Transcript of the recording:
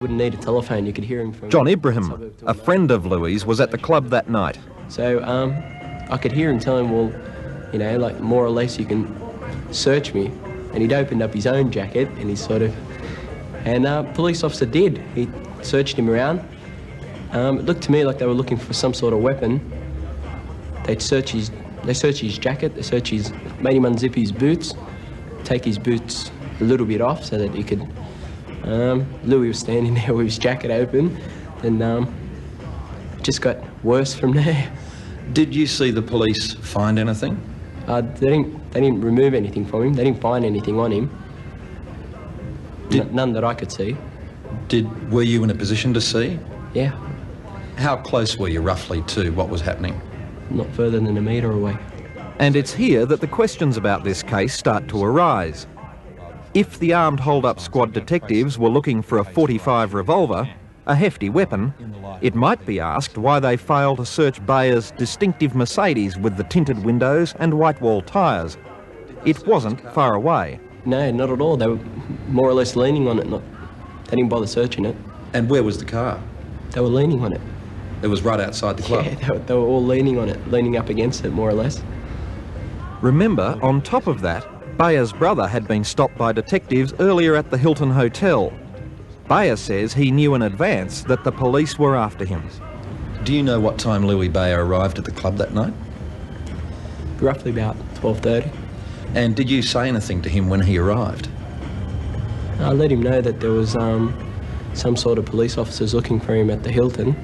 Wouldn't need a telephone, you could hear him from... John Ibrahim, a friend of Louis, was at the club that night. So I could hear him telling, well, you know, like more or less you can search me. And he'd opened up his own jacket and he sort of... And police officer did. He searched him around. It looked to me like they were looking for some sort of weapon. They searched his jacket, made him unzip his boots, take his boots a little bit off so that he could... Louis was standing there with his jacket open, and it just got worse from there. Did you see the police find anything? They didn't remove anything from him. They didn't find anything on him. None that I could see. Were you in a position to see? Yeah. How close were you roughly to what was happening? Not further than a metre away. And it's here that the questions about this case start to arise. If the armed hold-up squad detectives were looking for a .45 revolver, a hefty weapon, it might be asked why they failed to search Bayer's distinctive Mercedes with the tinted windows and white wall tyres. It wasn't far away. No, not at all. They were more or less leaning on it. They didn't bother searching it. And where was the car? They were leaning on it. It was right outside the club? Yeah, they were all leaning on it, leaning up against it, more or less. Remember, on top of that, Bayer's brother had been stopped by detectives earlier at the Hilton Hotel. Bayer says he knew in advance that the police were after him. Do you know what time Louis Bayer arrived at the club that night? Roughly about 12:30. And did you say anything to him when he arrived? I let him know that there was some sort of police officers looking for him at the Hilton.